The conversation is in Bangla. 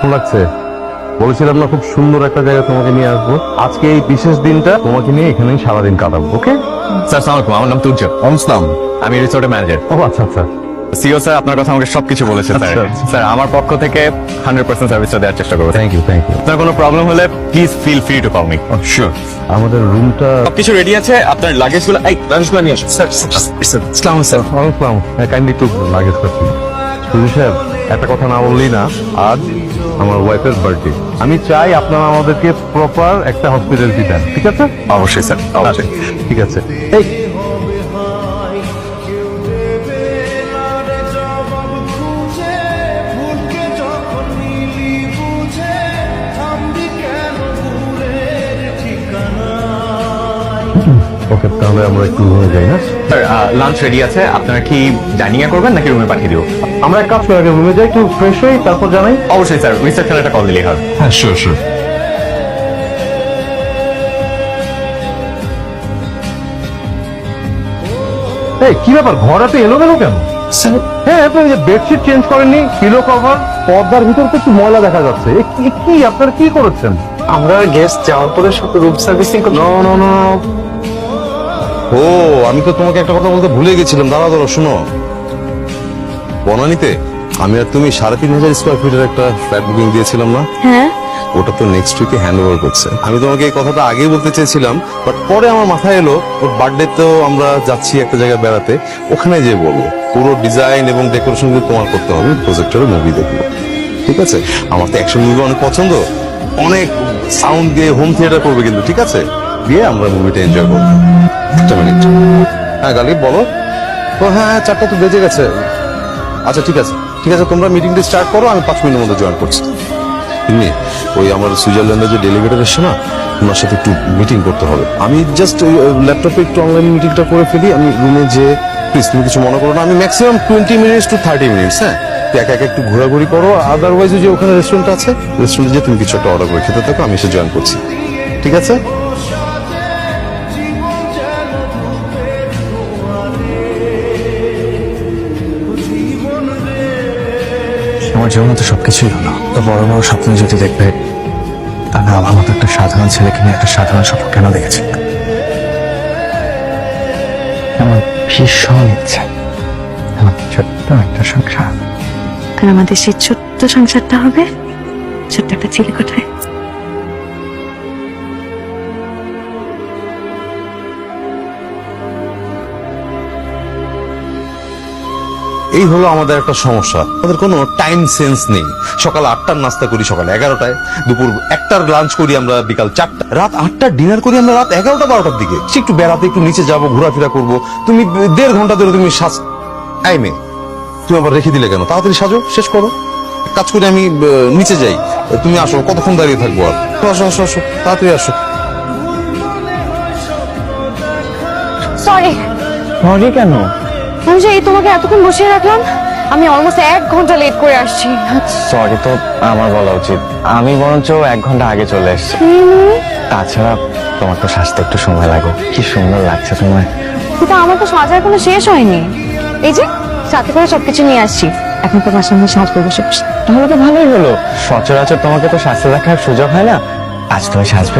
কেমন লাগছে? বলেছিলাম না খুব সুন্দর একটা জায়গা তোমাকে নিয়ে আসবো। আজকে এই বিশেষ দিনটা তোমাকে নিয়ে এখানেই সারাদিন কাটাবো। ওকে স্যার সালাম আলাইকুম, আমার নাম তুর্য, আসসালাম। আমি রিসোর্টের ম্যানেজার। ও আচ্ছা আচ্ছা। সিও স্যার আপনার কথা আমাকে সবকিছু বলেছে স্যার। আচ্ছা। স্যার আমার পক্ষ থেকে 100% সার্ভিসটা দেওয়ার চেষ্টা করবো। Thank you. আপনার কোনো প্রবলেম হলে please feel free to call me. Sure. আমাদের রুমটা সবকিছু রেডি আছে, আপনার লাগেজগুলো লাগেজগুলো নিয়ে আসুন। স্যার আসসালামু স্যার। আসসালাম। কাইন্ডলি একটু লাগেজ করছি। সুধীর সাহেব, একটা কথা না বললেই না, আজ আমার ওয়াইফের বার্থডে। আমি চাই আপনারা আমাদেরকে প্রপার একটা হসপিটালিটি দেন, ঠিক আছে? অবশ্যই স্যার, অবশ্যই। ঠিক আছে। এই ওকে, তাহলে আমরা একটু রুমে যাই না? স্যার লাঞ্চ রেডি আছে, আপনারা কি ডাইনিং এ করবেন নাকি রুমে পাঠিয়ে দিব? আমরা এক কাজ করে আগে রুমে যাই, একটু ফ্রেশ হই, তারপর জানাই। অবশ্যই স্যার, রিসেপশনে একটা কল দিলেই হবে। হ্যাঁ শিওর। এই কি ব্যাপার, ঘর এত এলোমেলো কেন? হ্যাঁ, আপনি যে বেডশিট চেঞ্জ করেননি, পিলো কভার, পর্দার ভিতর তো একটু ময়লা দেখা যাচ্ছে। কি আপনারা কি করেছেন? আমরা গেস্ট যাওয়ার পরে সব রুম সার্ভিসিং করব। নো। ও, আমি তো তোমাকে একটা কথা বলতে ভুলে গেছিলাম। দাঁড়াও, শোনো। বনানীতে আমি আর তুমি ৩,৫০০ স্কোয়ার ফিটের একটা ফ্ল্যাট বুকিং দিয়েছিলাম না? হ্যাঁ, ওটা তো নেক্সট উইকে হ্যান্ড ওভার করছে। আমি তোমাকে এই কথাটা আগেই বলতে চেয়েছিলাম, বাট পরে আমার মাথায় এলো ওর বার্থডে তেও আমরা যাচ্ছি একটা জায়গায় বেড়াতে, ওখানে যে বলবো পুরো ডিজাইন এবং ডেকোরেশন কিন্তু তোমার করতে হবে। প্রজেক্টরে মুভি দেখবো, ঠিক আছে? আমার তো অ্যাকশন মুভি অনেক পছন্দ, অনেক সাউন্ড দিয়ে হোম থিয়েটার করবে কিন্তু, ঠিক আছে? দিয়ে আমরা মুভিটা এনজয় করবো। একটা মিনিট। হ্যাঁ গালিব, বলো। ও হ্যাঁ, 4টা তো বেজে গেছে। আচ্ছা ঠিক আছে, তোমরা মিটিংটা স্টার্ট করো, আমি 5 মিনিটের মধ্যে জয়েন করছি। তুমি ওই আমার সুইজারল্যান্ডের যে ডেলিগেটর এসছে না, ওনার সাথে একটু মিটিং করতে হবে। আমি জাস্ট ল্যাপটপে একটু অনলাইন মিটিংটা করে ফেলি। আমি রুমে যে, প্লিজ তুমি কিছু মনে করো না, আমি ম্যাক্সিমাম 20 মিনিটস টু 30 মিনিটস। হ্যাঁ, একা একটু ঘোরাঘুরি করো। আদারওয়াইজ যে ওখানে রেস্টুরেন্ট আছে, রেস্টুরেন্টে যে তুমি কিছু একটা অর্ডার করে খেতে থাকো, আমি এসে জয়েন করছি, ঠিক আছে? আমার জীবনে তো সবকিছুই হলো, তো বড় বড় স্বপ্ন যদি দেখবে, তাহলে আমার মতো একটা সাধারণ ছেলেকে নিয়ে একটা সাধারণ স্বপ্ন কেন দেখেছি? আমার ভীষণ ইচ্ছা আমার ছোট্ট একটা সংসার। আর আমাদের সেই ছোট্ট সংসারটা হবে ছোট্ট একটা চিলেকোঠায়। এই হলো আমাদের একটা সমস্যা, আমাদের কোনো টাইম সেন্স নেই। সকাল 8টার নাস্তা করি সকাল 11টায়, দুপুর 1টার লাঞ্চ করি আমরা বিকাল 4টা, রাত 8টার ডিনার করি আমরা রাত 11টা 12টার দিকে। একটু বেড়াতে, একটু নিচে যাবো, ঘোরাফেরা করবো। তুমি 1.5 ঘন্টা ধরে তুমি টাইমে তুমি আবার রেখে দিলে কেন? তাড়াতাড়ি সাজো, শেষ করো। কাজ করে আমি নিচে যাই, তুমি আসো। কতক্ষণ দাঁড়িয়ে থাকবো আর? আসো, তাড়াতাড়ি আসো। সরি কেন? আমি যে এই তোমাকে এতক্ষণ বসিয়ে রাখলাম, আমি অলমোস্ট 1 ঘন্টা লেট করে আসছি। সরি তো আমার বলা উচিত, আমি বরঞ্চ 1 ঘন্টা আগে চলে এসেছি। তাছাড়া তোমার তো সাজতে একটু সময় লাগে। কি সুন্দর লাগছে তোমায়। কিন্তু আমার তো সাজার কোনো শেষ হয়নি। এই যে সাথে করে সবকিছু নিয়ে আসছি, এখন তো বাসার মধ্যে সাজবো বসে বসে। তাহলে তো ভালোই হলো। সচরাচর তোমাকে তো সাজতে দেখার সুযোগ হয় না, আজ তুমি সাজবে।